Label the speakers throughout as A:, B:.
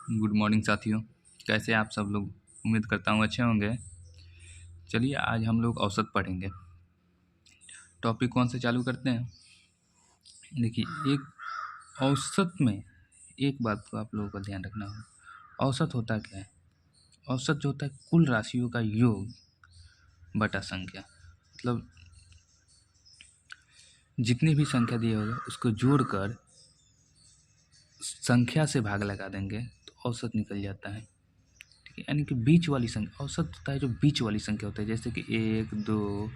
A: Good morning साथियों, कैसे आप सब लोग। उम्मीद करता हूँ अच्छे होंगे। चलिए आज हम लोग औसत पढ़ेंगे। टॉपिक कौन से चालू करते हैं। देखिए, एक औसत में एक बात को आप लोगों का ध्यान रखना होगा। औसत होता क्या है? औसत जो होता है कुल राशियों का योग बटा संख्या। मतलब जितनी भी संख्या दिया होगा उसको जोड़कर संख्या से भाग लगा देंगे तो औसत निकल जाता है। ठीक है, यानी कि बीच वाली संख्या औसत होता है। जो बीच वाली संख्या होता है, जैसे कि 1 2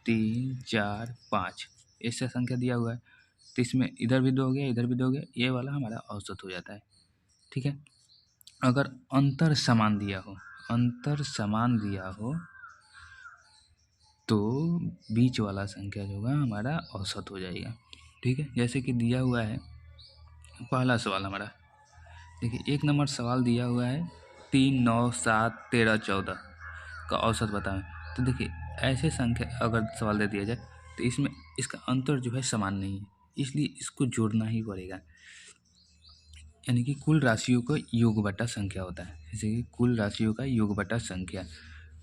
A: 3 4 5 ऐसा संख्या दिया हुआ है, तो इसमें इधर भी 2 हो गया, इधर भी 2 हो गया, ये वाला हमारा औसत हो जाता है। ठीक है, अगर अंतर समान दिया हो, अंतर समान दिया हो तो बीच वाला संख्या जो होगा हमारा औसत हो जाएगा। ठीक है, जैसे कि दिया हुआ है पहला सवाल हमारा। देखिए, 1 नंबर सवाल दिया हुआ है 3 9 7 13 14 का औसत बताएं। तो देखिए, ऐसे संख्या अगर सवाल दे दिया जाए तो इसमें इसका अंतर जो है समान नहीं है, इसलिए इसको जोड़ना ही पड़ेगा। यानी कि कुल राशियों का योग बटा संख्या होता है। जैसे कि कुल राशियों का योग बटा संख्या,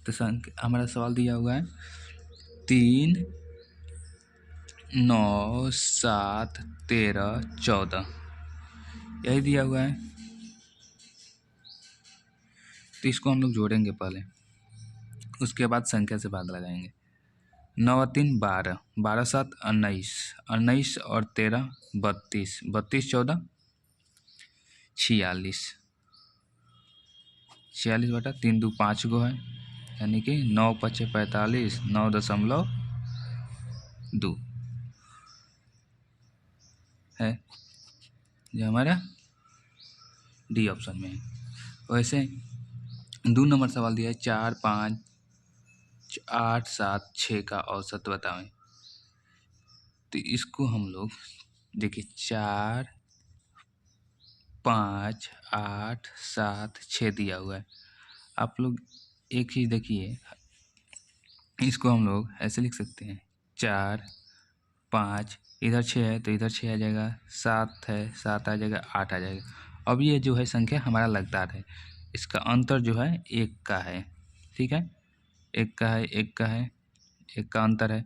A: तो संख्या हमारा सवाल दिया हुआ है 3 9 7 13 14, यही दिया हुआ है। तो इसको हम लोग जोड़ेंगे पहले, उसके बाद संख्या से भाग लगाएंगे। 9 और 3 12, 12 7 19, 19 और 13 32, 32 14 46, 46 बटा 3 2 5 गो है, यानी कि 9 5 45, 9.2 है, जो हमारा डी ऑप्शन में है। वैसे 2 नंबर सवाल दिया है 4 5 8 7 6 का औसत बताएं। तो इसको हम लोग देखिए 4 5 8 7 6 दिया हुआ है। आप लोग एक ही देखिए, इसको हम लोग ऐसे लिख सकते हैं 4 5, इधर 6 है तो इधर 6 आ जाएगा, 7 है 7 आ जाएगा, 8 आ जाएगा। अब ये जो है संख्या हमारा लगातार है, इसका अंतर जो है 1 का है। ठीक है, 1 का है, 1 का है, 1 का अंतर है।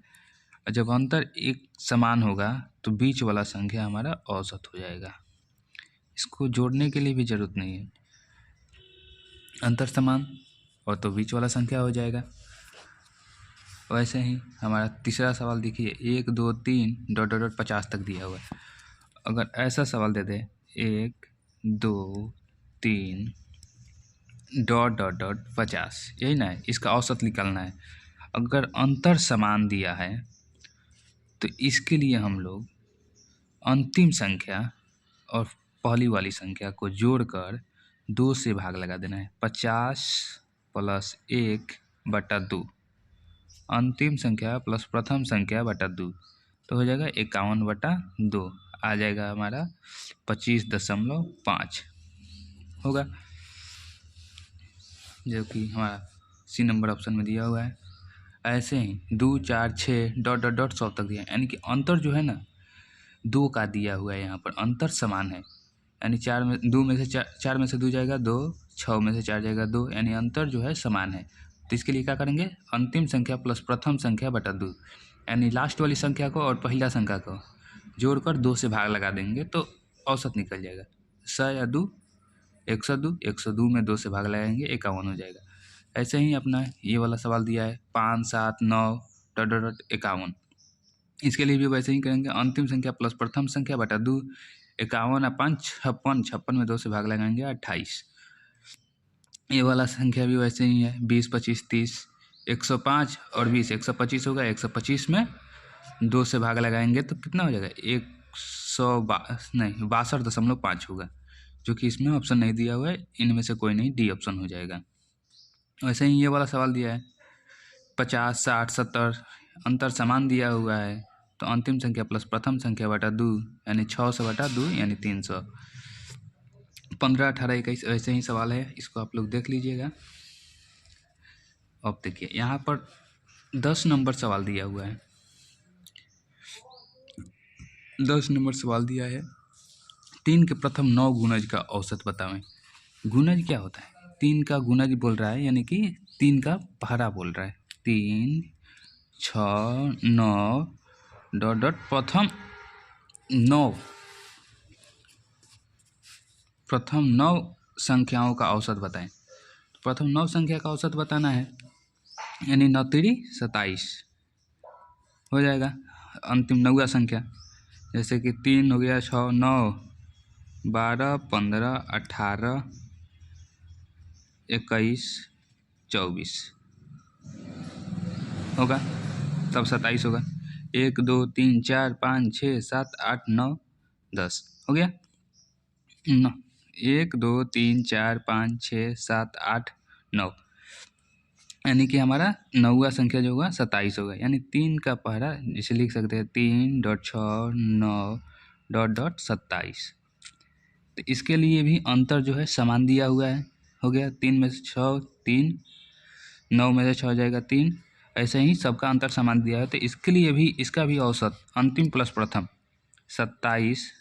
A: और जब अंतर 1 समान होगा तो बीच वाला संख्या हमारा औसत हो जाएगा। इसको जोड़ने के लिए भी ज़रूरत नहीं है, अंतर समान और तो बीच वाला संख्या हो जाएगा। वैसे ही हमारा तीसरा सवाल देखिए 1 2 3 डॉट डॉट डॉट 50 तक दिया हुआ है। अगर ऐसा सवाल दे दे 1 2 3 डॉट डॉट डॉट 50, यही ना है, इसका औसत निकालना है। अगर अंतर समान दिया है तो इसके लिए हम लोग अंतिम संख्या और पहली वाली संख्या को जोड़कर 2 से भाग लगा देना है। 50 प्लस 1 बटा 2, अंतिम संख्या प्लस प्रथम संख्या बटा 2, तो हो जाएगा 51 बटा 2, आ जाएगा हमारा 25.5 होगा, जो कि हमारा सी नंबर ऑप्शन में दिया हुआ है। ऐसे ही 2 4 6 डॉट डॉट डॉट 100 तक दिया है, यानी कि अंतर जो है ना 2 का दिया हुआ है, यहाँ पर अंतर समान है। यानी 4 में 2 में से 4 में से 2 जाएगा 2, 6 में से 4 जाएगा 2, यानी अंतर जो है समान है। तो इसके लिए क्या करेंगे, अंतिम संख्या प्लस प्रथम संख्या बटा 2, यानी लास्ट वाली संख्या को और पहला संख्या को जोड़कर 2 से भाग लगा देंगे तो औसत निकल जाएगा। 100 या 2 102, 102 में 2 से भाग लगाएंगे 51 हो जाएगा। ऐसे ही अपना ये वाला सवाल दिया है 5 7 9 डॉट डॉट डॉट 51, इसके लिए भी वैसे ही करेंगे, अंतिम संख्या प्लस प्रथम संख्या बटा 2, 51 और 5 56, 56 में 2 से भाग लगाएंगे 28। ये वाला संख्या भी वैसे ही है 20 25 30, 105 और 20, 125 होगा, 125 में 2 से भाग लगाएंगे तो कितना हो जाएगा 62.5 होगा, जो कि इसमें ऑप्शन नहीं दिया हुआ है, इनमें से कोई नहीं, डी ऑप्शन हो जाएगा। वैसे ही ये वाला सवाल दिया है 50 60 70, अंतर समान दिया हुआ है, तो अंतिम संख्या प्लस प्रथम संख्या बटा 2, यानी 6 से बटा 2 यानी 300। 15 18 21 ऐसे ही सवाल है, इसको आप लोग देख लीजिएगा। अब देखिए यहाँ पर 10 नंबर सवाल दिया हुआ है, 10 नंबर सवाल दिया है 3 के प्रथम 9 गुणज का औसत बताएं। गुणज क्या होता है? 3 का गुणज बोल रहा है, यानी कि 3 का पहाड़ा बोल रहा है। 3, 6, 9 ... प्रथम 9 संख्याओं का औसत बताएं। प्रथम 9 संख्या का औसत बताना है, यानी 9 3 27 हो जाएगा अंतिम 9वां संख्या। जैसे कि 3 हो गया, 6, 9, 12, 15, 18, 21, 24 होगा, तब 27 होगा। 1 2 3 4 5 6 7 8 9 10 हो गया। 1 2 3 4 5 6 7 8 9, यानी कि हमारा 9वां संख्या जो होगा 27 होगा। यानी 3 का पहरा जिसे लिख सकते हैं 3.6 9 ... तो इसके लिए भी अंतर जो है समान दिया हुआ है। हो गया 3 में से 6 3, 9 में से 6 हो जाएगा 3, ऐसे ही सबका अंतर समान दिया है। तो इसके लिए भी इसका भी औसत अंतिम प्लस प्रथम 27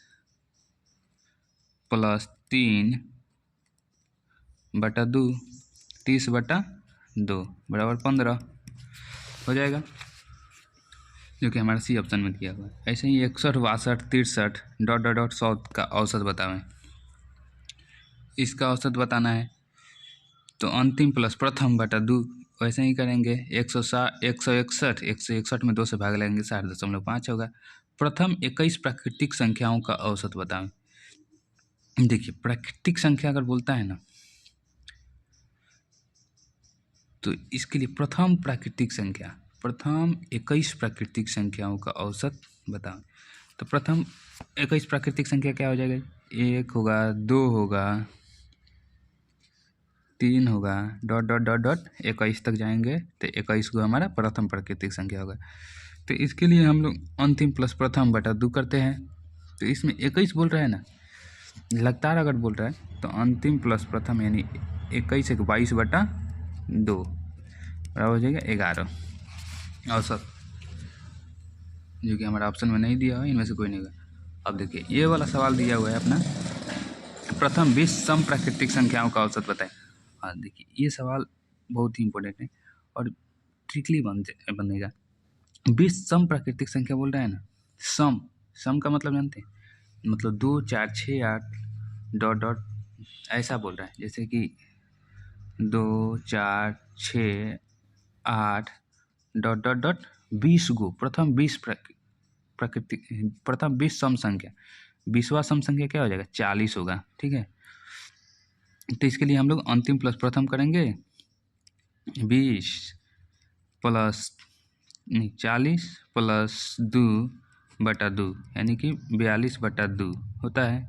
A: + 3 बटा 2 30 बटा 2 बराबर 15 हो जाएगा, जो कि हमारा सी ऑप्शन में दिया हुआ है। ऐसे ही 61 62 63 ... 100 का औसत बतावें। इसका औसत बताना है तो अंतिम प्लस प्रथम बटा 2 वैसे ही करेंगे। 161 में 2 से भाग लेंगे 60.5 होगा। प्रथम 21 प्राकृतिक संख्याओं का औसत बताएं। देखिए प्राकृतिक संख्या अगर बोलता है ना, तो इसके लिए प्रथम 21 प्राकृतिक संख्याओं का औसत बताओ। तो प्रथम 21 प्राकृतिक संख्या क्या हो जाएगा? 1 होगा, 2 होगा, 3 होगा ... 21 तक जाएंगे तो 21 को हमारा प्रथम प्राकृतिक संख्या होगा। तो इसके लिए हम लोग अंतिम प्लस प्रथम बटा 2 करते हैं। तो इसमें 21 बोल रहा है ना, लगातार अगर बोल रहा है तो अंतिम प्लस प्रथम यानी 21 एक 22 बटा 2 बराबर हो जाएगा 11 औसत, जो कि हमारा ऑप्शन में नहीं दिया हुआ, इनमें से कोई नहीं होगा। अब देखिए ये वाला सवाल दिया हुआ है अपना, प्रथम 20 सम प्राकृतिक संख्याओं का औसत बताएं। हाँ देखिए ये सवाल बहुत ही इंपॉर्टेंट है और ट्रिकली बनेगा। 20 सम प्राकृतिक संख्या बोल रहा है ना, सम का मतलब जानते हैं? मतलब 2 4 6 8 ... ऐसा बोल रहा है। जैसे कि 2 4 6 8 ... 20 गो प्रथम 20 प्राकृतिक प्रथम 20 सम संख्या। 20वां सम संख्या क्या हो जाएगा? 40 होगा, ठीक है। तो इसके लिए हम लोग अंतिम प्लस प्रथम करेंगे। 20 + 40 + 2 बटा 2 यानी कि 42 बटा 2 होता है,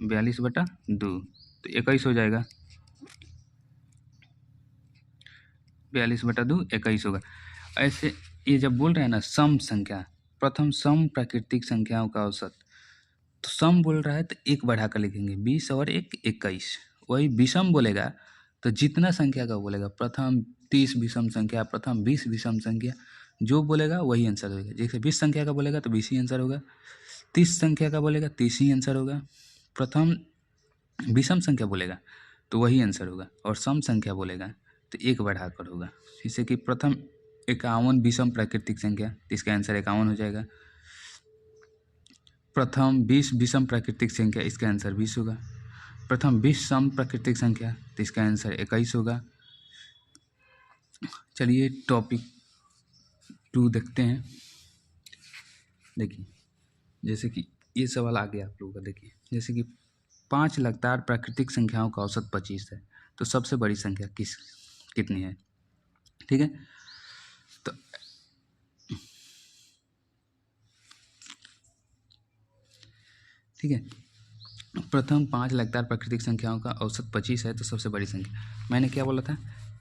A: 42 बटा 2 तो 21 हो जाएगा। 42 बटा 2 21 होगा। ऐसे ये जब बोल रहे हैं ना सम संख्या, प्रथम सम प्राकृतिक संख्याओं का औसत, तो सम बोल रहा है तो 1 बढ़ा कर लिखेंगे, 20 और 1 21। वही विषम बोलेगा तो जितना संख्या का बोलेगा, प्रथम 30 विषम संख्या, प्रथम 20 विषम संख्या, जो बोलेगा वही आंसर होगा। जैसे 20 संख्या का बोलेगा तो 20 ही आंसर होगा, 30 संख्या का बोलेगा 30 ही आंसर होगा, प्रथम विषम संख्या बोलेगा तो वही आंसर होगा, और सम संख्या बोलेगा तो 1 बढ़ाकर होगा। जैसे कि प्रथम 51 विषम प्राकृतिक संख्या, तो इसका आंसर 51 हो जाएगा। प्रथम 20 विषम प्राकृतिक संख्या, इसका आंसर 20 होगा। प्रथम 20 सम प्राकृतिक संख्या, तो इसका आंसर 21 होगा। चलिए टॉपिक 2 देखते हैं। देखिए जैसे कि ये सवाल आ गया आप लोगों का। देखिए जैसे कि 5 लगातार प्राकृतिक संख्याओं का औसत 25 है, तो सबसे बड़ी संख्या कितनी है? ठीक है, तो ठीक है, प्रथम 5 लगातार प्राकृतिक संख्याओं का औसत 25 है, तो सबसे बड़ी संख्या, मैंने क्या बोला था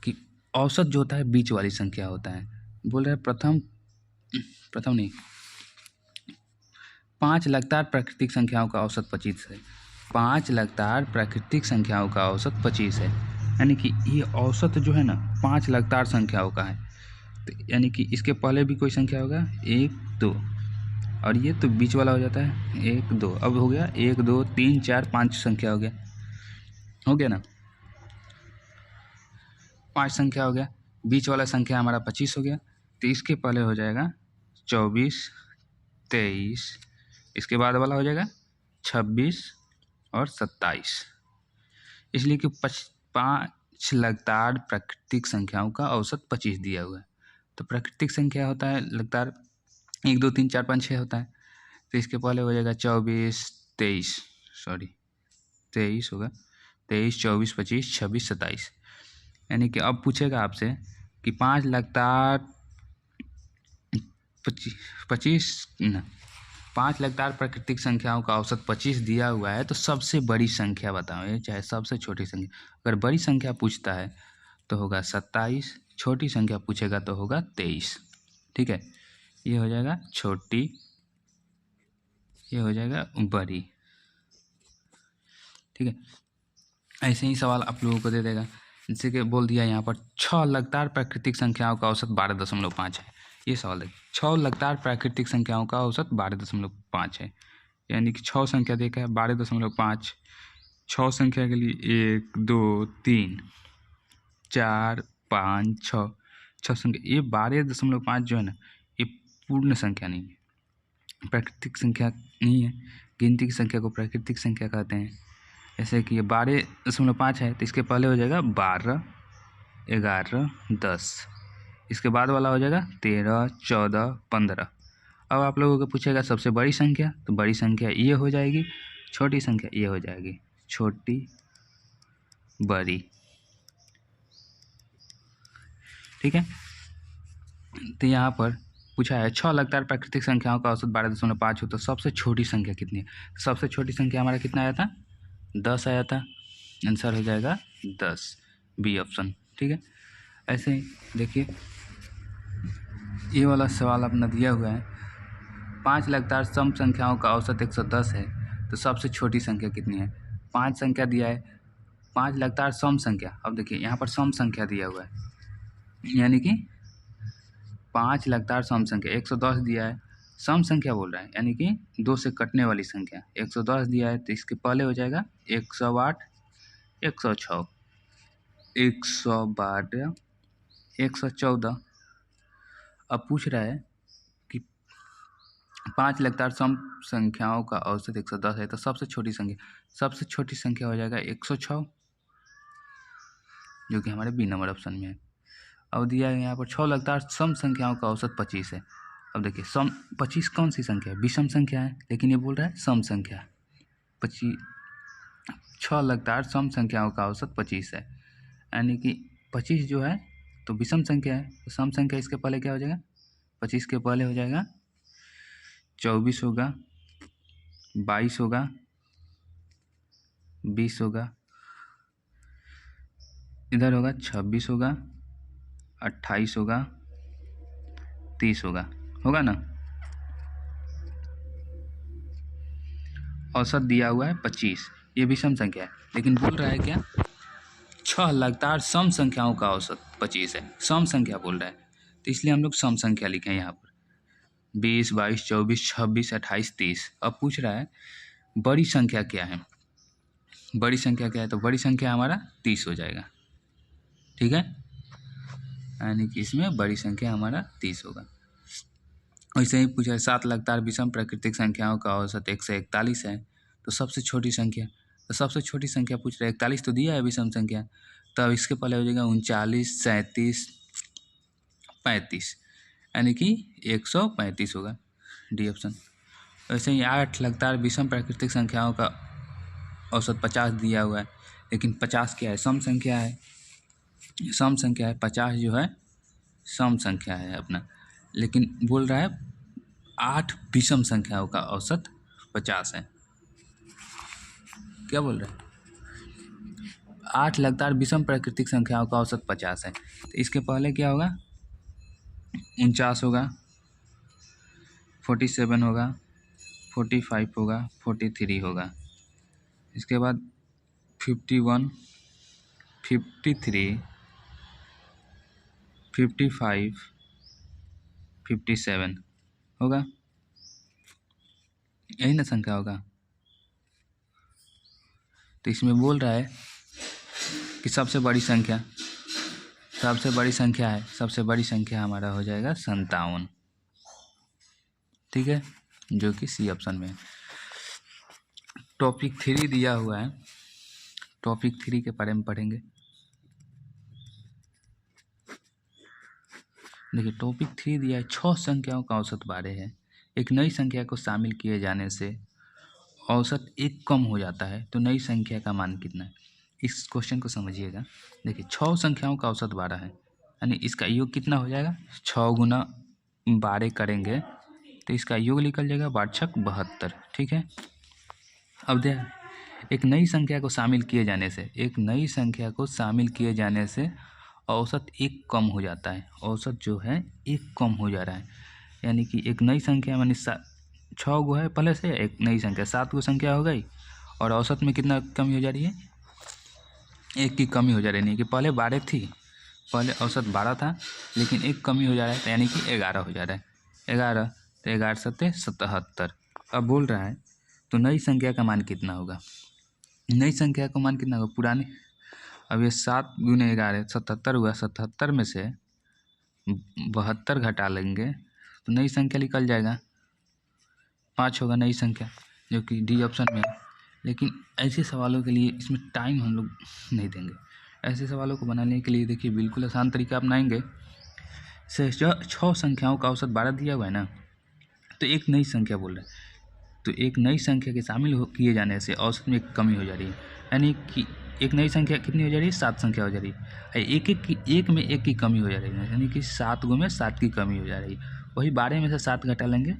A: कि औसत जो होता है बीच वाली संख्या होता है। बोल रहे हैं प्रथम नहीं, 5 लगातार प्राकृतिक संख्याओं का औसत 25 है। 5 लगातार प्राकृतिक संख्याओं का औसत 25 है, यानी कि ये औसत जो है ना 5 लगातार संख्याओं का है। तो यानी कि इसके पहले भी कोई संख्या होगा 1 2, और ये तो बीच वाला हो जाता है 1 2। अब हो गया 1 2 3 4 5 संख्या हो गया। हो गया ना। 5 संख्या हो गया, बीच वाला संख्या हमारा 25 हो गया, तो इसके पहले हो जाएगा 24, 23, इसके बाद वाला हो जाएगा 26 और 27। इसलिए कि 5 लगातार प्राकृतिक संख्याओं का औसत 25 दिया हुआ है। तो प्राकृतिक संख्या होता है लगातार 1 2 3 4 5 6 होता है, तो इसके पहले हो जाएगा 24 23 23 होगा, 23 24 25 26 27। यानी कि अब पूछेगा आपसे कि 5 लगातार 5 लगातार प्राकृतिक संख्याओं का औसत 25 दिया हुआ है, तो सबसे बड़ी संख्या बताओ, ये चाहे सबसे छोटी संख्या। अगर बड़ी संख्या पूछता है तो होगा 27, छोटी संख्या पूछेगा तो होगा 23। ठीक है, ये हो जाएगा छोटी, ये हो जाएगा बड़ी। ठीक है, ऐसे ही सवाल आप लोगों को दे देगा, जैसे कि बोल दिया यहाँ पर 6 लगातार प्राकृतिक संख्याओं का औसत 12.5 है। ये सवाल देखिए, 6 लगातार प्राकृतिक संख्याओं का औसत 12.5 है, यानी कि 6 संख्या देखा है 12.5। 6 संख्या के लिए 1 2 3 4 5 6, 6 संख्या, ये 12.5 जो है ना, ये पूर्ण संख्या नहीं है, प्राकृतिक संख्या नहीं है। गिनती की संख्या को प्राकृतिक संख्या कहते हैं। जैसे कि ये 12.5 है, तो इसके पहले हो जाएगा 12, 11, 10, इसके बाद वाला हो जाएगा 13, 14, 15। अब आप लोगों को पूछेगा सबसे बड़ी संख्या, तो बड़ी संख्या ये हो जाएगी, छोटी संख्या ये हो जाएगी, छोटी बड़ी। ठीक है, तो यहाँ पर पूछा है 6 लगातार प्राकृतिक संख्याओं का औसत 12.5 हो, तो सबसे छोटी संख्या कितनी है? सबसे छोटी संख्या हमारा कितना आया था? 10 आया था। आंसर हो जाएगा 10, बी ऑप्शन। ठीक है, ऐसे ही देखिए ये वाला सवाल अपना दिया हुआ है, 5 लगातार सम संख्याओं का औसत 110 है, तो सबसे छोटी संख्या कितनी है? 5 संख्या दिया है, 5 लगातार सम संख्या। अब देखिए यहाँ पर सम संख्या दिया हुआ है, यानी कि 5 लगातार सम संख्या, 110 दिया है, सम संख्या बोल रहा है, यानी कि 2 से कटने वाली संख्या। 110 दिया है, तो इसके पहले हो जाएगा 108, 106, 112, 114। अब पूछ रहा है कि 5 लगातार सम संख्याओं का औसत 110 है, तो सबसे छोटी संख्या हो जाएगा 106, जो कि हमारे बी नंबर ऑप्शन में है। अब दिया है यहाँ पर 6 लगातार सम संख्याओं का औसत 25 है। अब देखिए सम 25 कौन सी संख्या है? विषम संख्या है, लेकिन ये बोल रहा है सम संख्या। 6 लगातार सम संख्याओं का औसत 25 है, यानी कि 25 जो है तो विषम संख्या है, तो सम संख्या इसके पहले क्या हो जाएगा? 25 के पहले हो जाएगा 24 होगा, 22 होगा, 20 होगा, इधर होगा 26 होगा, 28 होगा, 30 होगा ना। औसत दिया हुआ है 25, ये विषम संख्या है, लेकिन बोल रहा है क्या? 6 लगातार सम संख्याओं का औसत 25 है, सम संख्या बोल रहा है, तो इसलिए हम लोग सम संख्या लिखे यहाँ पर 20, 22, 24, 26, 28, 30। अब पूछ रहा है बड़ी संख्या क्या है? बड़ी संख्या क्या है? तो बड़ी संख्या हमारा 30 हो जाएगा। ठीक है, यानी कि इसमें बड़ी संख्या हमारा 30 होगा। वैसे ही पूछा है 7 लगातार विषम प्राकृतिक संख्याओं का औसत 141 है, तो सबसे छोटी संख्या, तो सबसे छोटी संख्या पूछ रहा है, 41 तो दिया है विषम संख्या, तो अब इसके पहले हो जाएगा 39, 37, 35, यानी कि 135 होगा, डी ऑप्शन। वैसे ही 8 लगातार विषम प्राकृतिक संख्याओं का औसत 50 दिया हुआ है, लेकिन 50 क्या है? सम संख्या है, सम संख्या है, 50 जो है सम संख्या है अपना, लेकिन बोल रहा है 8 विषम संख्याओं का औसत 50 है। क्या बोल रहा है? 8 लगातार विषम प्राकृतिक संख्याओं का औसत 50 है, तो इसके पहले क्या होगा? 49 होगा, 47 होगा, 45 होगा, 43 होगा, इसके बाद 51, 53, 55, 57 होगा, यही ना संख्या होगा। तो इसमें बोल रहा है कि सबसे बड़ी संख्या है, सबसे बड़ी संख्या हमारा हो जाएगा 57। ठीक है, जो कि सी ऑप्शन में है। टॉपिक 3 दिया हुआ है, टॉपिक 3 के बारे में पढ़ेंगे। देखिए टॉपिक 3 दिया है, 6 संख्याओं का औसत 12 है। एक नई संख्या को शामिल किए जाने से औसत 1 कम हो जाता है, तो नई संख्या का मान कितना है? इस क्वेश्चन को समझिएगा। देखिए 6 संख्याओं का औसत 12 है, यानी इसका योग कितना हो जाएगा? 6 गुना 12 करेंगे तो इसका योग निकल जाएगा 12 छक 72। ठीक है, अब देख एक नई संख्या को शामिल किए जाने से औसत 1 कम हो जाता है। औसत जो है 1 कम हो जा रहा है, यानी कि एक नई संख्या मानी 6 गो है पहले से, एक नई संख्या 7 गो संख्या हो गई और औसत में कितना कमी हो जा रही है? 1 की कमी हो जा रही है। नहीं कि पहले 12 थी, पहले औसत 12 था लेकिन 1 कमी हो जा रहा है, तो यानी कि 11 हो जा रहा है। 11 तो 11 सत्ते 77। अब बोल रहा है तो नई संख्या का मान कितना होगा? नई संख्या का मान कितना होगा? पुराने, अब ये 7 गुने 11 77 हुआ, 77 में से 72 घटा लेंगे तो नई संख्या निकल जाएगा 5 होगा नई संख्या, जो कि डी ऑप्शन में है। लेकिन ऐसे सवालों के लिए इसमें टाइम हम लोग नहीं देंगे। ऐसे सवालों को बनाने के लिए देखिए बिल्कुल आसान तरीका अपनाएंगे। 6 संख्याओं का औसत 12 दिया हुआ है ना, तो एक नई संख्या बोल रहे हैं, तो एक नई संख्या के शामिल किए जाने से औसत में एक कमी हो जा रही है, यानी कि एक नई संख्या कितनी हो जा रही है? 7 संख्या हो जा रही है। एक में 1 की कमी हो जा रही है, यानी कि 7 गो में 7 की कमी हो जा रही है। वही 12 में से 7 घटा लेंगे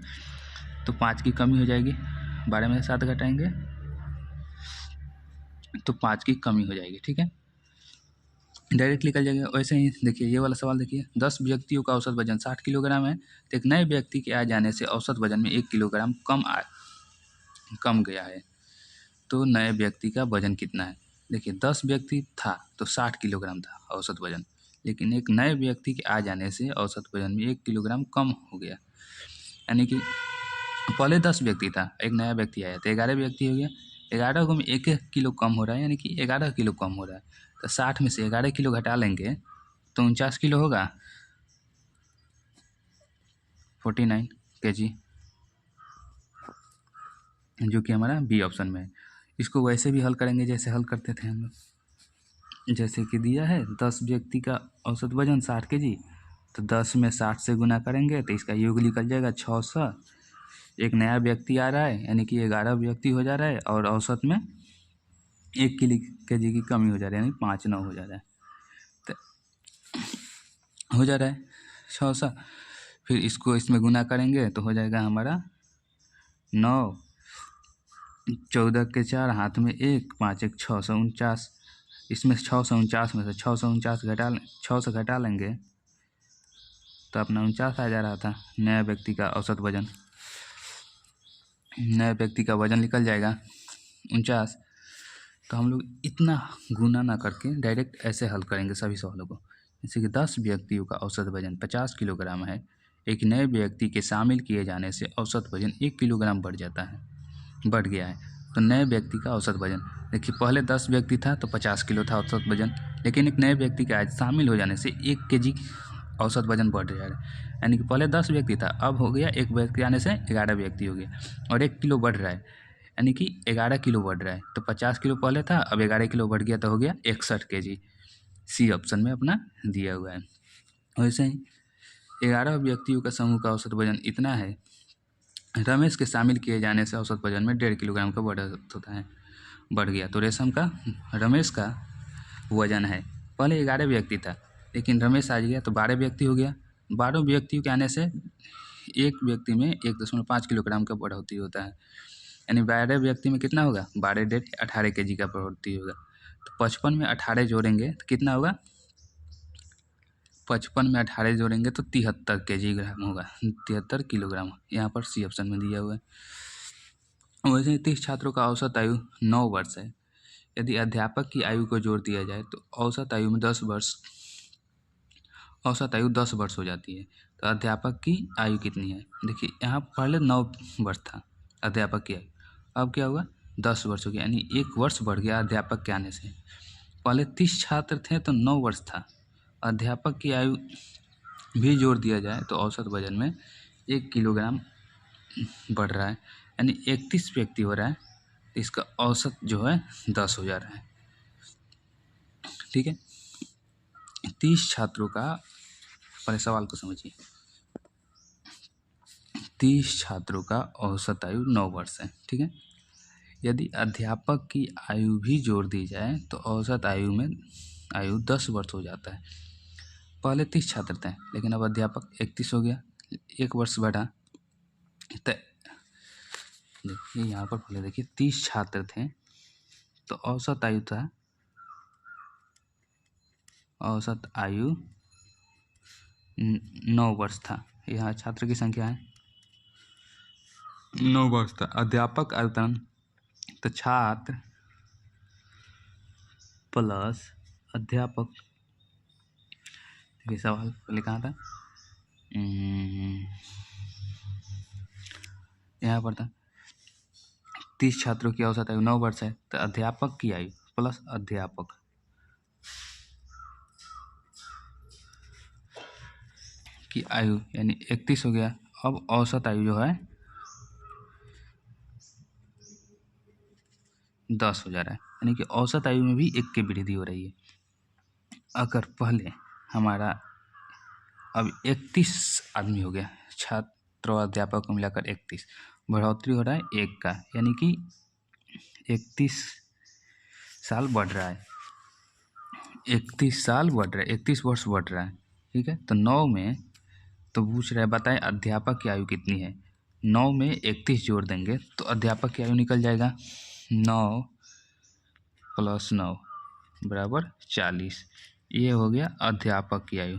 A: तो 5 की कमी हो जाएगी। 12 में से 7 घटाएंगे तो 5 की कमी हो जाएगी। ठीक है, डायरेक्ट निकल जाएगा। वैसे ही देखिए ये वाला सवाल देखिए, 10 व्यक्तियों का औसत वजन 60 किलोग्राम है, तो एक नए व्यक्ति के आ जाने से औसत वजन में 1 किलोग्राम कम गया है, तो नए व्यक्ति का वजन कितना है? देखिए 10 व्यक्ति था तो 60 किलोग्राम था औसत वजन, लेकिन एक नए व्यक्ति के आ जाने से औसत वजन में 1 किलोग्राम कम हो गया, यानी कि पहले 10 व्यक्ति था, एक नया व्यक्ति आया तो 11 व्यक्ति हो गया। 11 को में 1 किलो कम हो रहा है, यानी कि 11 किलो कम हो रहा है। तो 60 में से 11 किलो घटा लेंगे तो 49 किलो होगा, 49 kg, जो कि हमारा बी ऑप्शन में है। इसको वैसे भी हल करेंगे जैसे हल करते थे हम लोग। जैसे कि दिया है 10 व्यक्ति का औसत वजन 60 kg, तो 10 में 60 से गुना करेंगे तो इसका योग निकल जाएगा 600। एक नया व्यक्ति आ रहा है, यानी कि 11 व्यक्ति हो जा रहा है और औसत में 1 kg की कमी हो जा रही है, यानी 5-9 हो जा रहा है, तो हो जा रहा है 600। फिर इसको इसमें गुना करेंगे तो हो जाएगा हमारा 9, 14 के 4, हाथ में 1, 5 1 649। इसमें 649 में से 6 घटा लेंगे तो अपना 49 आ जा रहा था नया व्यक्ति का औसत वजन। नए व्यक्ति का वजन निकल जाएगा 49। तो हम लोग इतना गुना ना करके डायरेक्ट ऐसे हल करेंगे सभी सवालों को। जैसे कि 10 व्यक्तियों का औसत वजन 50 किलोग्राम है, एक नए व्यक्ति के शामिल किए जाने से औसत वजन 1 किलोग्राम बढ़ गया है, तो नए व्यक्ति का औसत वजन देखिए पहले 10 व्यक्ति था तो 50 किलो था औसत वजन, लेकिन एक नए व्यक्ति के आज शामिल हो जाने से 1 kg औसत वजन बढ़ जा रहा है, यानी कि पहले 10 व्यक्ति था, अब हो गया एक व्यक्ति आने से 11 व्यक्ति हो गया और 1 किलो बढ़ रहा है, यानी कि 11 किलो बढ़ रहा है। तो 50 किलो पहले था, अब 11 किलो बढ़ गया तो हो गया 61 kg। सी ऑप्शन में अपना दिया हुआ है। वैसे ही 11 व्यक्तियों का समूह का औसत वजन इतना है, रमेश के शामिल किए जाने से औसत वजन में 1.5 किलोग्राम का बढ़ गया। तो रमेश का वजन है, पहले 11 व्यक्ति था लेकिन रमेश आ गया तो 12 व्यक्ति हो गया। 12 व्यक्तियों के आने से एक व्यक्ति में 1.5 किलोग्राम का बढ़ोतरी होता है, यानी 12 व्यक्ति में कितना होगा? 12 डेढ़ 18 kg का बढ़ोतरी होगा। तो 55 में 18 जोड़ेंगे तो कितना होगा? 55 में 18 जोड़ेंगे तो 73 kg होगा, 73 किलोग्राम, यहाँ पर सी ऑप्शन में दिया हुआ है। वैसे 30 छात्रों का औसत आयु 9 वर्ष है, यदि अध्यापक की आयु को जोड़ दिया जाए तो औसत आयु 10 वर्ष हो जाती है। तो अध्यापक की आयु कितनी है? देखिए यहाँ पहले 9 वर्ष था अध्यापक की आयु, अब क्या हुआ? 10 वर्ष हो गया, यानी 1 वर्ष बढ़ गया अध्यापक के आने से। पहले 30 छात्र थे तो 9 वर्ष था। अध्यापक की आयु भी जोड़ दिया जाए तो औसत वजन में 1 किलोग्राम बढ़ रहा है, यानी 31 व्यक्ति हो रहा है, तो इसका औसत जो है 10 हो जा रहा है। ठीक है, 30 छात्रों का, पहले सवाल को समझिए। 30 छात्रों का औसत आयु 9 वर्ष है। ठीक है, यदि अध्यापक की आयु भी जोड़ दी जाए तो औसत आयु 10 वर्ष हो जाता है। पहले 30 छात्र थे, लेकिन अब अध्यापक 31 हो गया, 1 वर्ष बढ़ा। तो देखिए यहाँ पर पहले देखिए 30 छात्र थे तो औसत आयु 9 वर्ष था। यहाँ छात्र की संख्या है 9 वर्ष था। अध्यापक आयतन तो छात्र प्लस अध्यापक, देखिए सवाल पहले कहाँ था, यहाँ पर था 30 छात्रों की औसत आयु 9 वर्ष है, तो अध्यापक की आयु प्लस अध्यापक की आयु यानी 31 हो गया। अब औसत आयु जो है 10 हो जा रहा है, यानी कि औसत आयु में भी 1 की वृद्धि हो रही है। अगर पहले हमारा अब 31 आदमी हो गया, छात्र और अध्यापक को मिलाकर 31, बढ़ोतरी हो रहा है 1 का, यानी कि 31 साल बढ़ रहा है, 31 साल बढ़ रहा है, 31 वर्ष बढ़ रहा है। ठीक है, तो 9 में तो पूछ रहा है बताएं अध्यापक की आयु कितनी है। 9 में 31 जोड़ देंगे तो अध्यापक की आयु निकल जाएगा 9 + 9 बराबर 40। ये हो गया अध्यापक की आयु।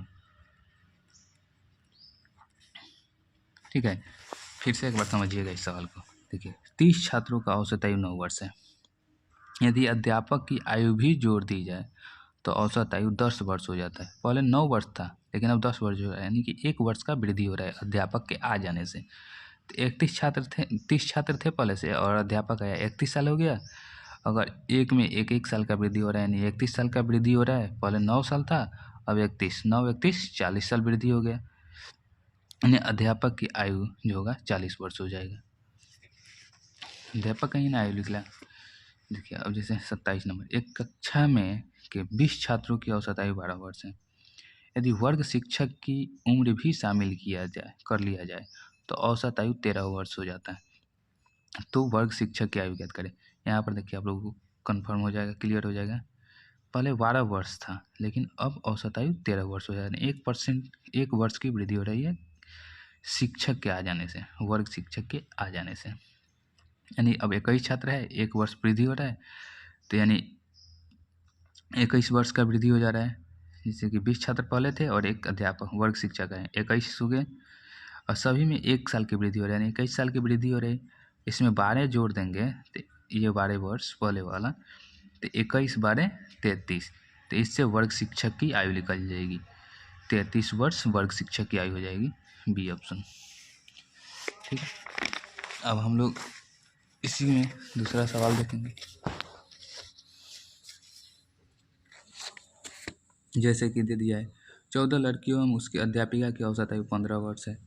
A: ठीक है, फिर से एक बार समझिएगा इस सवाल को। देखिए 30 छात्रों का औसत आयु 9 वर्ष है। यदि अध्यापक की आयु भी जोड़ दी जाए तो औसत आयु 10 वर्ष हो जाता है। पहले 9 वर्ष था, लेकिन अब 10 वर्ष हो रहा है, यानी कि 1 वर्ष का वृद्धि हो रहा है अध्यापक के आ जाने से। तो 30 छात्र थे पहले से, और अध्यापक आया 31 साल हो गया। अगर एक में 1 साल का वृद्धि हो रहा है, यानी 31 साल का वृद्धि हो रहा है। पहले 9 साल था, अब 31, 9 31 40 साल वृद्धि हो गया, यानी अध्यापक की आयु जो होगा 40 वर्ष हो जाएगा। अध्यापक का ही ना आयु निकला। देखिए अब जैसे 27 नंबर, एक कक्षा में के 20 छात्रों की औसत आयु 12 वर्ष है। यदि वर्ग शिक्षक की उम्र भी शामिल कर लिया जाए तो औसत आयु 13 वर्ष हो जाता है। तो वर्ग शिक्षक की आयु ज्ञात करें। यहाँ पर देखिए आप लोगों को कन्फर्म हो जाएगा, क्लियर हो जाएगा। पहले 12 वर्ष था, लेकिन अब औसत आयु 13 वर्ष हो जाता है। 1 वर्ष की वृद्धि हो रही है शिक्षक के आ जाने से, वर्ग शिक्षक के आ जाने से। यानी अब 21 छात्र है, 1 वर्ष वृद्धि हो रहा है, तो यानी 21 वर्ष का वृद्धि हो जा रहा है। जैसे कि 20 छात्र पहले थे और 1 अध्यापक वर्ग शिक्षक है, 21 हो गए, और सभी में 1 साल की वृद्धि हो रही है, यानी 21 साल की वृद्धि हो रही है। इसमें 12 जोड़ देंगे तो ये 12 वर्ष पहले वाला, तो 21 12 33, तो इससे वर्ग शिक्षक की आयु निकल जाएगी 33 वर्ष वर्ग शिक्षक की आयु हो जाएगी, बी ऑप्शन। ठीक है, अब हम लोग इसी में दूसरा सवाल देखेंगे। जैसे कि दे दिया है 14 लड़कियों एवं उसकी अध्यापिका की औसत आयु 15 वर्ष है।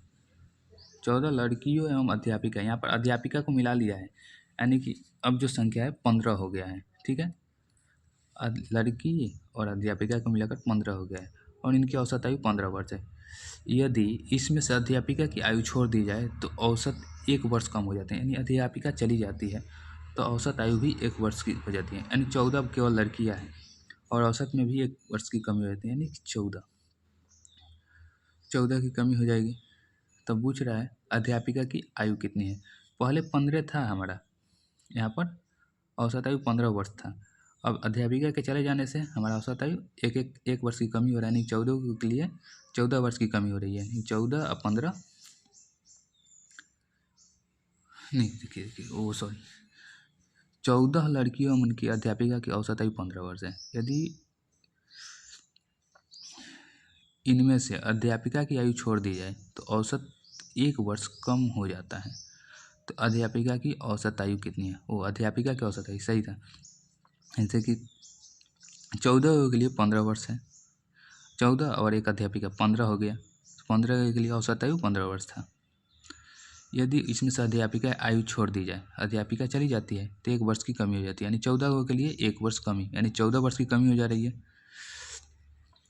A: 14 लड़कियों एवं अध्यापिका, यहाँ पर अध्यापिका को मिला लिया है, यानी कि अब जो संख्या है 15 हो गया है। ठीक है, लड़की और अध्यापिका को मिलाकर 15 हो गया है, और इनकी औसत आयु 15 वर्ष है। यदि इसमें से अध्यापिका की आयु छोड़ दी जाए तो औसत 1 वर्ष कम हो जाते हैं, यानी अध्यापिका चली जाती है तो औसत आयु भी 1 वर्ष की हो जाती है, यानी 14 केवल लड़कियां हैं, और औसत में भी 1 वर्ष की कमी हो जाती है, यानी 14 की कमी हो जाएगी। तब पूछ रहा है अध्यापिका की आयु कितनी है। पहले 15 था हमारा, यहाँ पर औसत आयु 15 वर्ष था। अब अध्यापिका के चले जाने से हमारा औसत आयु एक वर्ष की कमी हो रहा है, यानी 14 के लिए 14 वर्ष की कमी हो रही है। 14 और 15 नहीं, देखिए वो सॉरी, 14 लड़कियों उनकी अध्यापिका की औसत आयु 15 वर्ष है। यदि इनमें से अध्यापिका की आयु छोड़ दी जाए तो औसत 1 वर्ष कम हो जाता है। तो अध्यापिका की औसत आयु कितनी है, वो अध्यापिका की औसत आयु सही था, जैसे कि 14 लोगों के लिए 15 वर्ष है, 14 और एक अध्यापिका 15 हो गया, 15 के लिए औसत आयु 15 वर्ष था। यदि इसमें से अध्यापिका आयु छोड़ दी जाए, अध्यापिका चली जाती है तो 1 वर्ष की कमी हो जाती है, यानी 14 लोगों के लिए 1 वर्ष कमी, यानी 14 वर्ष की कमी हो जा रही है।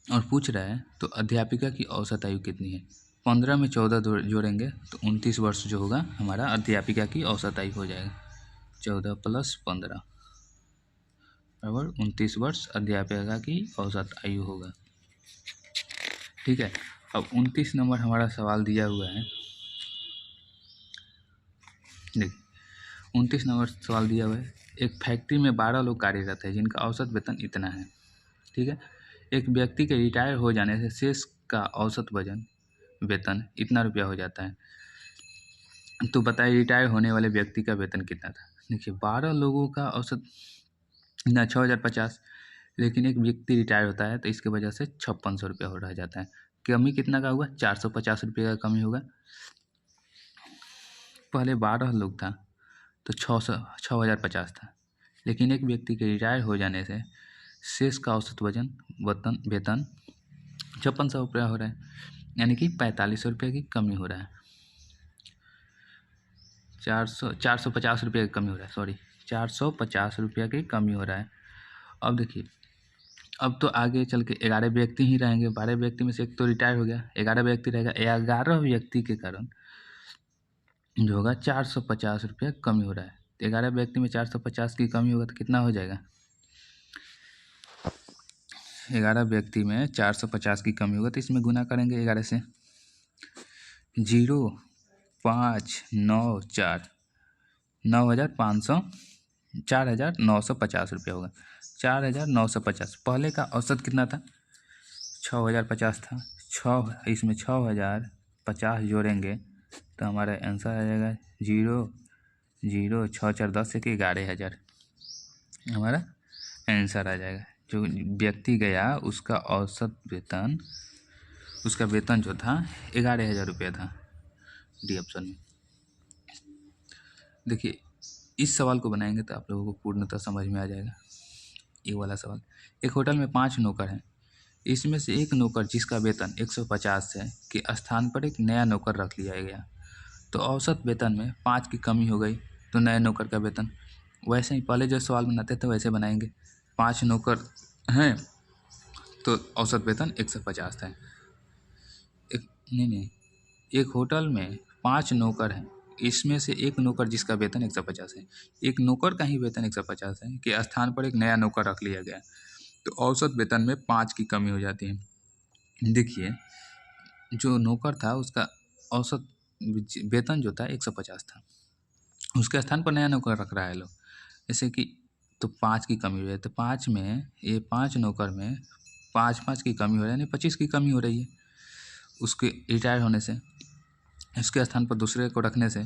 A: और पूछ रहा है तो अध्यापिका की औसत आयु कितनी है। 15 में 14 जोड़ेंगे तो 29 वर्ष जो होगा हमारा अध्यापिका की औसत आयु हो जाएगा। 14 + 15 बराबर 29 वर्ष अध्यापिका की औसत आयु होगा। ठीक है, अब 29 नंबर हमारा सवाल दिया हुआ है। देखिए 29 नंबर सवाल दिया हुआ है, एक फैक्ट्री में 12 लोग कार्यरत है जिनका औसत वेतन इतना है। ठीक है, एक व्यक्ति के रिटायर हो जाने से शेष का औसत वेतन इतना रुपया हो जाता है। तो बताइए रिटायर होने वाले व्यक्ति का वेतन कितना था। देखिए 12 लोगों का औसत ना 6050, लेकिन एक व्यक्ति रिटायर होता है तो इसके वजह से 5600 रुपया हो रह जाता है। कमी कितना का हुआ, 450 रुपये का कमी होगा। पहले 12 लोग था तो 6050 था, लेकिन एक व्यक्ति के रिटायर हो जाने से शेष का औसत वेतन 5600 रुपया हो रहा है, यानी कि 4500 रुपये की कमी हो रहा है। 450 रुपये की कमी हो रहा है, 450 रुपया की कमी हो रहा है। अब देखिए, अब तो आगे चल के 11 व्यक्ति ही रहेंगे, 12 व्यक्ति में से एक तो रिटायर हो गया, 11 व्यक्ति रहेगा, 11 व्यक्ति के कारण जो होगा 450 रुपया कमी हो रहा है। 11 व्यक्ति में 450 की कमी होगा तो कितना हो जाएगा। 11 व्यक्ति में 450 की कमी होगा तो इसमें गुना करेंगे 11 से, 0 5 9 4 9500 4950 रुपया होगा। 4950, पहले का औसत कितना था, 6050 था। इसमें 6050 जोड़ेंगे तो हमारा आंसर आ जाएगा 0 0 6 4 10 1 11,000 हमारा आंसर आ जाएगा। जो व्यक्ति गया उसका औसत वेतन, उसका वेतन जो था 11,000 रुपया था, डी ऑप्शन में। देखिए इस सवाल को बनाएंगे तो आप लोगों को पूर्णतः समझ में आ जाएगा। ये वाला सवाल, एक होटल में 5 नौकर हैं, इसमें से एक नौकर जिसका वेतन 150 है के स्थान पर एक नया नौकर रख लिया गया, तो औसत वेतन में 5 की कमी हो गई, तो नए नौकर का वेतन वैसे ही पहले जो सवाल बनाते थे वैसे बनाएंगे। 5 नौकर हैं तो औसत वेतन 150 है। एक होटल में 5 नौकर हैं, इसमें से एक नौकर जिसका वेतन 150 है, एक नौकर का ही वेतन 150 है के स्थान पर एक नया नौकर रख लिया गया, तो औसत वेतन में 5 की कमी हो जाती है। देखिए जो नौकर था उसका औसत वेतन जो था 150 था, उसके स्थान पर नया नौकर रख रहा है लोग, जैसे कि तो 5 की कमी हो रही है, तो 5 में ये 5 नौकर में 5 की कमी हो रही है, यानी 25 की कमी हो रही है उसके रिटायर होने से, इसके स्थान पर दूसरे को रखने से,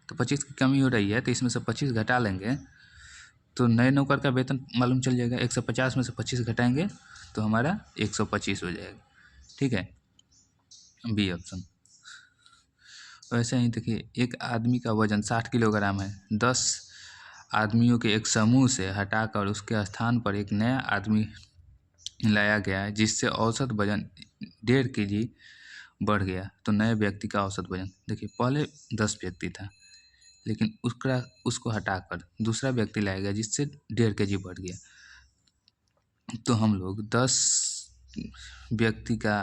A: तो 25 की कमी हो रही है, तो इसमें से 25 घटा लेंगे तो नए नौकर का वेतन मालूम चल जाएगा। 150 में से 25 घटाएंगे तो हमारा 125 हो जाएगा। ठीक है, बी ऑप्शन। वैसे ही देखिए एक आदमी का वजन 60 किलोग्राम है, 10 आदमियों के एक समूह से हटाकर उसके स्थान पर एक नया आदमी लाया गया है जिससे औसत वजन 1.5 kg बढ़ गया, तो नए व्यक्ति का औसत वजन, देखिए पहले 10 व्यक्ति था लेकिन उसको हटाकर दूसरा व्यक्ति लाया गया जिससे 1.5 kg बढ़ गया, तो हम लोग 10 व्यक्ति का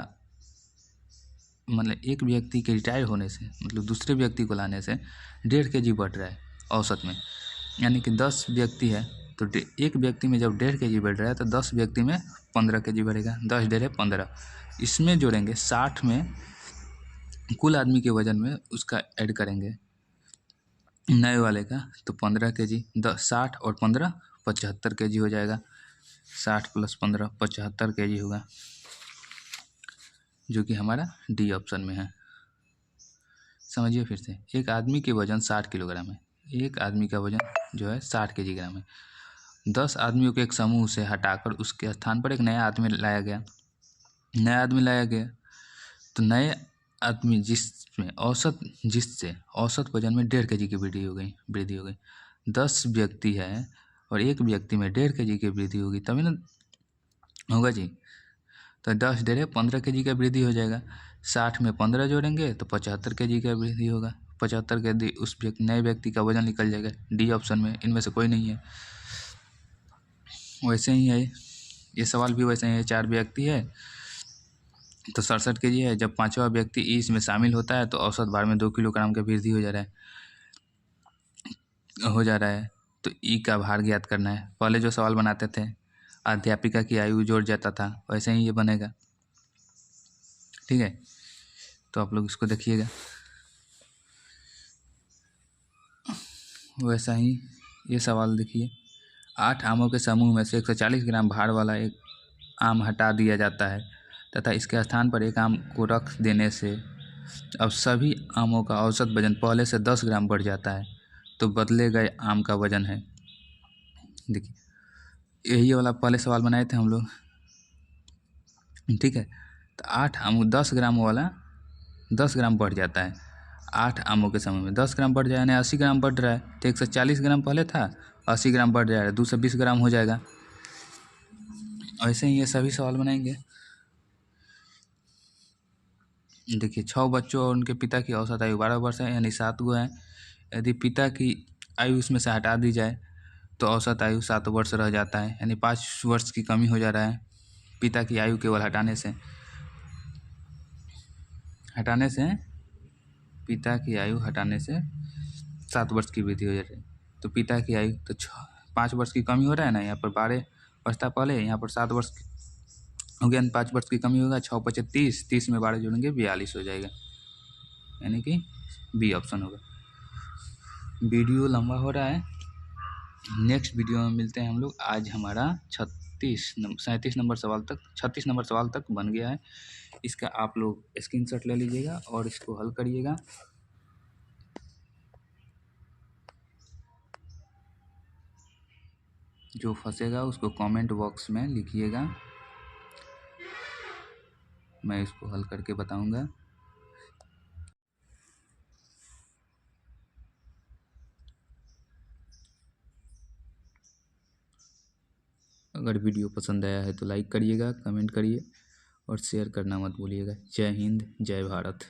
A: मतलब एक व्यक्ति के रिटायर होने से मतलब दूसरे व्यक्ति को लाने से 1.5 kg बढ़ रहा है औसत में, यानी कि 10 व्यक्ति है तो एक व्यक्ति में जब 1.5 kg बढ़ रहा है तो 10 व्यक्ति में 15 kg बढ़ेगा, 10 × 15, इसमें जोड़ेंगे 60 में कुल आदमी के वजन में उसका ऐड करेंगे नए वाले का, तो 15 kg, 60 और 15 75 kg हो जाएगा, 60 + 15 75 kg होगा, जो कि हमारा डी ऑप्शन में है। समझिए फिर से, एक आदमी के वजन 60 किलोग्राम है, एक आदमी का वजन जो है 60 kg है, 10 आदमियों के एक समूह से हटाकर उसके स्थान पर एक नया आदमी लाया गया, तो नए आदमी जिससे औसत वजन में 1.5 kg की वृद्धि हो गई। 10 व्यक्ति है और एक व्यक्ति में 1.5 kg की वृद्धि होगी, तभी ना होगा जी। तो 10 डेढ़े 15 केजी का वृद्धि हो जाएगा। 60 में 15 जोड़ेंगे तो 75 केजी का वृद्धि होगा। 75 केजी उस नए व्यक्ति का वजन निकल जाएगा। डी ऑप्शन में इनमें से कोई नहीं है। वैसे ही है ये सवाल भी, वैसे ही है। 4 व्यक्ति है तो 67 केजी है। जब 5वां व्यक्ति इसमें शामिल होता है तो औसत भार में 2 किलोग्राम का वृद्धि हो जा रहा है। तो ई का भार ज्ञात करना है। पहले जो सवाल बनाते थे अध्यापिका की आयु जोड़ जाता था, वैसे ही ये बनेगा। ठीक है, तो आप लोग इसको देखिएगा। वैसा ही ये सवाल देखिए। 8 आमों के समूह में से 140 ग्राम भार वाला एक आम हटा दिया जाता है तथा इसके स्थान पर एक आम को रख देने से अब सभी आमों का औसत वजन पहले से 10 ग्राम बढ़ जाता है। तो बदले गए आम का वजन है। देखिए यही वाला पहले सवाल बनाए थे हम लोग। ठीक है, तो 8 आम 10 ग्राम वाला 10 ग्राम बढ़ जाता है। 8 आमों के समय में 10 ग्राम बढ़ जाए यानी 80 ग्राम बढ़ रहा है। तो 140 ग्राम पहले था, 80 ग्राम बढ़ जाएगा, 220 ग्राम हो जाएगा। ऐसे ही ये सभी सवाल बनाएंगे। देखिए 6 बच्चों और उनके पिता की औसत आयु 12 वर्ष है, यानी 7 गो हैं। यदि पिता की आयु इसमें से हटा दी जाए तो औसत आयु 7 वर्ष रह जाता है, यानी 5 वर्ष की कमी हो जा रहा है पिता की आयु केवल हटाने से पिता की आयु हटाने से 7 वर्ष की वृद्धि हो जा रही है। तो पिता की आयु तो 5 वर्ष की कमी हो रहा है ना, यहाँ पर 12 बचता पहले, यहाँ पर 7 वर्ष हो गया, 5 वर्ष की कमी होगा। 6 × 5 = 30, 30 में 12 जोड़ेंगे 42 हो जाएगा, यानी कि बी ऑप्शन होगा। वीडियो लंबा हो रहा है, नेक्स्ट वीडियो में मिलते हैं हम लोग। आज हमारा 37 नंबर सवाल तक 36 नंबर सवाल तक बन गया है। इसका आप लोग स्क्रीनशॉट ले लीजिएगा और इसको हल करिएगा। जो फंसेगा उसको कमेंट बॉक्स में लिखिएगा, मैं इसको हल करके बताऊंगा। अगर वीडियो पसंद आया है तो लाइक करिएगा, कमेंट करिए और शेयर करना मत भूलिएगा। जय हिंद, जय भारत।